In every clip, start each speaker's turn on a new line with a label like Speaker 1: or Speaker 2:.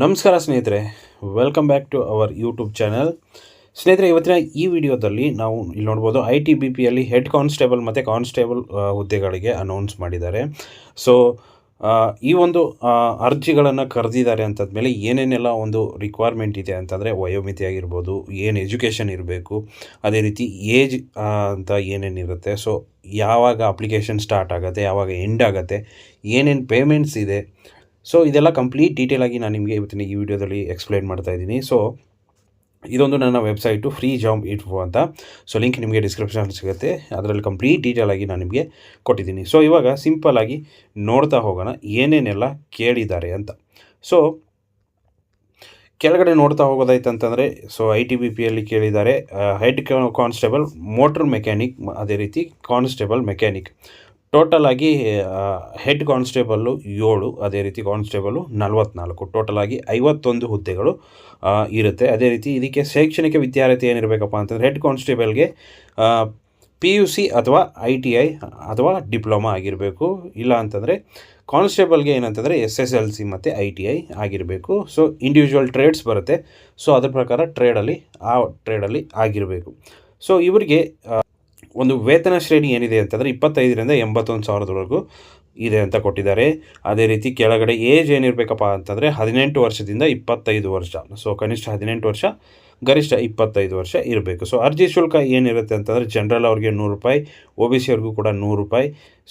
Speaker 1: ನಮಸ್ಕಾರ ಸ್ನೇಹಿತರೆ, welcome back to our YouTube channel. ಸ್ನೇಹಿತರೆ, ಇವತ್ತಿನ ಈ ವಿಡಿಯೋದಲ್ಲಿ ನಾವು ಇಲ್ಲಿ ನೋಡ್ಬೋದು ITBPಯಲ್ಲಿ ಹೆಡ್ ಕಾನ್ಸ್ಟೇಬಲ್ ಮತ್ತು ಕಾನ್ಸ್ಟೇಬಲ್ ಹುದ್ದೆಗಳಿಗೆ ಅನೌನ್ಸ್ ಮಾಡಿದ್ದಾರೆ. ಸೊ ಈ ಒಂದು ಅರ್ಜಿಗಳನ್ನು ಕರೆದಿದ್ದಾರೆ ಅಂತಂದಮೇಲೆ ಏನೇನೆಲ್ಲ ಒಂದು ರಿಕ್ವೈರ್ಮೆಂಟ್ ಇದೆ ಅಂತಂದರೆ ವಯೋಮಿತಿ ಆಗಿರ್ಬೋದು, ಏನು ಎಜುಕೇಷನ್ ಇರಬೇಕು, ಅದೇ ರೀತಿ ಏಜ್ ಅಂತ ಏನೇನಿರುತ್ತೆ, ಸೊ ಯಾವಾಗ ಅಪ್ಲಿಕೇಶನ್ ಸ್ಟಾರ್ಟ್ ಆಗುತ್ತೆ, ಯಾವಾಗ ಎಂಡ್ ಆಗುತ್ತೆ, ಏನೇನು ಪೇಮೆಂಟ್ಸ್ ಇದೆ, ಸೊ ಇದೆಲ್ಲ ಕಂಪ್ಲೀಟ್ ಡೀಟೇಲಾಗಿ ನಾನು ನಿಮಗೆ ಇವತ್ತಿನ ಈ ವಿಡಿಯೋದಲ್ಲಿ ಎಕ್ಸ್ಪ್ಲೈನ್ ಮಾಡ್ತಾ ಇದ್ದೀನಿ. ಸೊ ಇದೊಂದು ನನ್ನ ವೆಬ್ಸೈಟು ಫ್ರೀ ಜಾಬ್ ಇನ್ಫೋ ಅಂತ. ಸೊ ಲಿಂಕ್ ನಿಮಗೆ ಡಿಸ್ಕ್ರಿಪ್ಷನಲ್ಲಿ ಸಿಗುತ್ತೆ. ಅದರಲ್ಲಿ ಕಂಪ್ಲೀಟ್ ಡೀಟೇಲಾಗಿ ನಾನು ನಿಮಗೆ ಕೊಟ್ಟಿದ್ದೀನಿ. ಸೊ ಇವಾಗ ಸಿಂಪಲ್ಲಾಗಿ ನೋಡ್ತಾ ಹೋಗೋಣ ಏನೇನೆಲ್ಲ ಕೇಳಿದ್ದಾರೆ ಅಂತ. ಸೊ ಕೆಳಗಡೆ ನೋಡ್ತಾ ಹೋಗೋದಾಯ್ತು ಅಂತಂದರೆ, ಸೊ ITBPಯಲ್ಲಿ ಕೇಳಿದ್ದಾರೆ ಹೆಡ್ ಕಾನ್ಸ್ಟೇಬಲ್, ಮೋಟ್ರ್ ಮೆಕ್ಯಾನಿಕ್, ಅದೇ ರೀತಿ ಕಾನ್ಸ್ಟೇಬಲ್ ಮೆಕ್ಯಾನಿಕ್. ಟೋಟಲ್ ಆಗಿ ಹೆಡ್ ಕಾನ್ಸ್ಟೇಬಲ್ಲು 7, ಅದೇ ರೀತಿ ಕಾನ್ಸ್ಟೇಬಲು 44, ಟೋಟಲ್ ಆಗಿ 51 ಹುದ್ದೆಗಳು ಇರುತ್ತೆ. ಅದೇ ರೀತಿ ಇದಕ್ಕೆ ಶೈಕ್ಷಣಿಕ ವಿದ್ಯಾರ್ಹತೆ ಏನಿರಬೇಕಪ್ಪ ಅಂತಂದರೆ ಹೆಡ್ ಕಾನ್ಸ್ಟೇಬಲ್ಗೆ PUC ಅಥವಾ ITI ಅಥವಾ ಡಿಪ್ಲೊಮಾ ಆಗಿರಬೇಕು. ಇಲ್ಲ ಅಂತಂದರೆ ಕಾನ್ಸ್ಟೇಬಲ್ಗೆ ಏನಂತಂದರೆ SSLC ಮತ್ತು ITI ಆಗಿರಬೇಕು. ಸೊ ಇಂಡಿವಿಜುವಲ್ ಟ್ರೇಡ್ಸ್ ಬರುತ್ತೆ. ಸೊ ಅದ್ರ ಪ್ರಕಾರ ಟ್ರೇಡಲ್ಲಿ ಆಗಿರಬೇಕು. ಸೊ ಇವರಿಗೆ ಒಂದು ವೇತನ ಶ್ರೇಣಿ ಏನಿದೆ ಅಂತಂದರೆ 25ರಿಂದ 81,000ದವರೆಗೂ ಇದೆ ಅಂತ ಕೊಟ್ಟಿದ್ದಾರೆ. ಅದೇ ರೀತಿ ಕೆಳಗಡೆ ಏಜ್ ಏನಿರಬೇಕಪ್ಪ ಅಂತಂದರೆ 18 ವರ್ಷದಿಂದ 25 ವರ್ಷ. ಸೊ ಕನಿಷ್ಠ 18 ವರ್ಷ, ಗರಿಷ್ಠ 25 ವರ್ಷ ಇರಬೇಕು. ಸೊ ಅರ್ಜಿ ಶುಲ್ಕ ಏನಿರುತ್ತೆ ಅಂತಂದರೆ ಜನರಲ್ ಅವ್ರಿಗೆ ₹100, OBC ಅವ್ರಿಗೂ ಕೂಡ ₹100.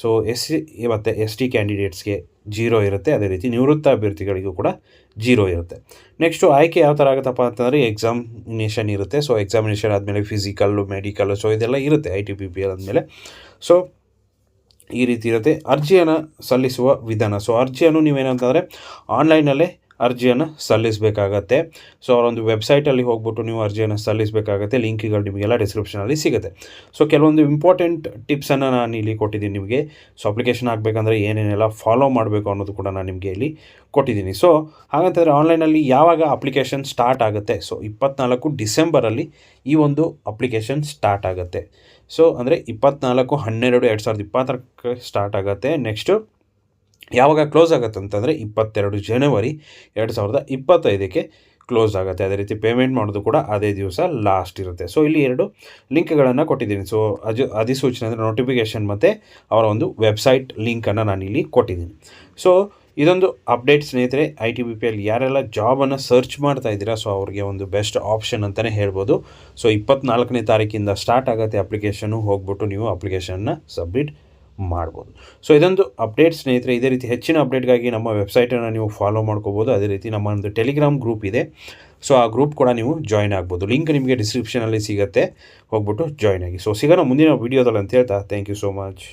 Speaker 1: ಸೊ SC ಮತ್ತು ST ಕ್ಯಾಂಡಿಡೇಟ್ಸ್ಗೆ 0 ಇರುತ್ತೆ. ಅದೇ ರೀತಿ ನಿವೃತ್ತ ಅಭ್ಯರ್ಥಿಗಳಿಗೂ ಕೂಡ 0 ಇರುತ್ತೆ. ನೆಕ್ಸ್ಟು ಆಯ್ಕೆ ಯಾವ ಥರ ಆಗುತ್ತಪ್ಪ ಅಂತಂದರೆ ಎಕ್ಸಾಮಿನೇಷನ್ ಇರುತ್ತೆ. ಸೊ ಎಕ್ಸಾಮಿನೇಷನ್ ಆದಮೇಲೆ ಫಿಸಿಕಲ್ಲು, ಮೆಡಿಕಲ್ಲು, ಸೊ ಇದೆಲ್ಲ ಇರುತ್ತೆ ITBPL ಆದಮೇಲೆ. ಸೊ ಈ ರೀತಿ ಇರುತ್ತೆ. ಅರ್ಜಿಯನ್ನು ಸಲ್ಲಿಸುವ ವಿಧಾನ. ಸೊ ಅರ್ಜಿಯನ್ನು ನೀವೇನಂತಂದರೆ ಆನ್ಲೈನಲ್ಲೇ ಅರ್ಜಿಯನ್ನು ಸಲ್ಲಿಸಬೇಕಾಗತ್ತೆ. ಸೊ ಅವರೊಂದು ವೆಬ್ಸೈಟಲ್ಲಿ ಹೋಗ್ಬಿಟ್ಟು ನೀವು ಅರ್ಜಿಯನ್ನು ಸಲ್ಲಿಸಬೇಕಾಗತ್ತೆ. ಲಿಂಕ್ಗಳು ನಿಮಗೆಲ್ಲ ಡಿಸ್ಕ್ರಿಪ್ಷನಲ್ಲಿ ಸಿಗುತ್ತೆ. ಸೊ ಕೆಲವೊಂದು ಇಂಪಾರ್ಟೆಂಟ್ ಟಿಪ್ಸನ್ನು ನಾನು ಇಲ್ಲಿ ಕೊಟ್ಟಿದ್ದೀನಿ ನಿಮಗೆ. ಸೊ ಅಪ್ಲಿಕೇಶನ್ ಆಗಬೇಕಂದ್ರೆ ಏನೇನೆಲ್ಲ ಫಾಲೋ ಮಾಡಬೇಕು ಅನ್ನೋದು ಕೂಡ ನಾನು ನಿಮಗೆ ಇಲ್ಲಿ ಕೊಟ್ಟಿದ್ದೀನಿ. ಸೊ ಹಾಗಂತಂದರೆ ಆನ್ಲೈನಲ್ಲಿ ಯಾವಾಗ ಅಪ್ಲಿಕೇಶನ್ ಸ್ಟಾರ್ಟ್ ಆಗುತ್ತೆ? ಸೊ 24 ಡಿಸೆಂಬರಲ್ಲಿ ಈ ಒಂದು ಅಪ್ಲಿಕೇಶನ್ ಸ್ಟಾರ್ಟ್ ಆಗುತ್ತೆ. ಸೊ ಅಂದರೆ 24/12/2020 ಸ್ಟಾರ್ಟ್ ಆಗುತ್ತೆ. ನೆಕ್ಸ್ಟು ಯಾವಾಗ ಕ್ಲೋಸ್ ಆಗುತ್ತೆ ಅಂತಂದರೆ 22 ಜನವರಿ 2025ಕ್ಕೆ ಕ್ಲೋಸ್ ಆಗುತ್ತೆ. ಅದೇ ರೀತಿ ಪೇಮೆಂಟ್ ಮಾಡೋದು ಕೂಡ ಅದೇ ದಿವಸ ಲಾಸ್ಟ್ ಇರುತ್ತೆ. ಸೊ ಇಲ್ಲಿ 2 ಲಿಂಕ್ಗಳನ್ನು ಕೊಟ್ಟಿದ್ದೀನಿ. ಸೊ ಅಧಿಸೂಚನೆ ಅಂದರೆ ನೋಟಿಫಿಕೇಷನ್ ಮತ್ತು ಅವರ ಒಂದು ವೆಬ್ಸೈಟ್ ಲಿಂಕನ್ನು ನಾನಿಲ್ಲಿ ಕೊಟ್ಟಿದ್ದೀನಿ. ಸೊ ಇದೊಂದು ಅಪ್ಡೇಟ್ ಸ್ನೇಹಿತರೆ. ITBPL ಯಾರೆಲ್ಲ ಜಾಬನ್ನು ಸರ್ಚ್ ಮಾಡ್ತಾ ಇದ್ದೀರಾ, ಸೊ ಅವ್ರಿಗೆ ಒಂದು ಬೆಸ್ಟ್ ಆಪ್ಷನ್ ಅಂತಲೇ ಹೇಳ್ಬೋದು. ಸೊ 24ನೇ ತಾರೀಕಿಂದ ಸ್ಟಾರ್ಟ್ ಆಗುತ್ತೆ ಅಪ್ಲಿಕೇಶನ್ನು. ಹೋಗ್ಬಿಟ್ಟು ನೀವು ಅಪ್ಲಿಕೇಶನ್ನ ಸಬ್ಮಿಟ್ ಮಾಡ್ಬೋದು. ಸೊ ಇದೊಂದು ಅಪ್ಡೇಟ್ ಸ್ನೇಹಿತರೆ. ಇದೇ ರೀತಿ ಹೆಚ್ಚಿನ ಅಪ್ಡೇಟ್ಗಾಗಿ ನಮ್ಮ ವೆಬ್ಸೈಟನ್ನು ನೀವು ಫಾಲೋ ಮಾಡ್ಕೋಬೋದು. ಅದೇ ರೀತಿ ನಮ್ಮ ಒಂದು ಟೆಲಿಗ್ರಾಮ್ ಗ್ರೂಪ್ ಇದೆ. ಸೊ ಆ ಗ್ರೂಪ್ ಕೂಡ ನೀವು ಜಾಯ್ನ್ ಆಗ್ಬೋದು. ಲಿಂಕ್ ನಿಮಗೆ ಡಿಸ್ಕ್ರಿಪ್ಷನಲ್ಲಿ ಸಿಗುತ್ತೆ. ಹೋಗ್ಬಿಟ್ಟು ಜಾಯ್ನ್ ಆಗಿ. ಸೊ ಸಿಗೋಣ ಮುಂದಿನ ವೀಡಿಯೋದಲ್ಲಿ ಅಂತ ಹೇಳ್ತಾ, ಥ್ಯಾಂಕ್ ಯು ಸೋ ಮಚ್.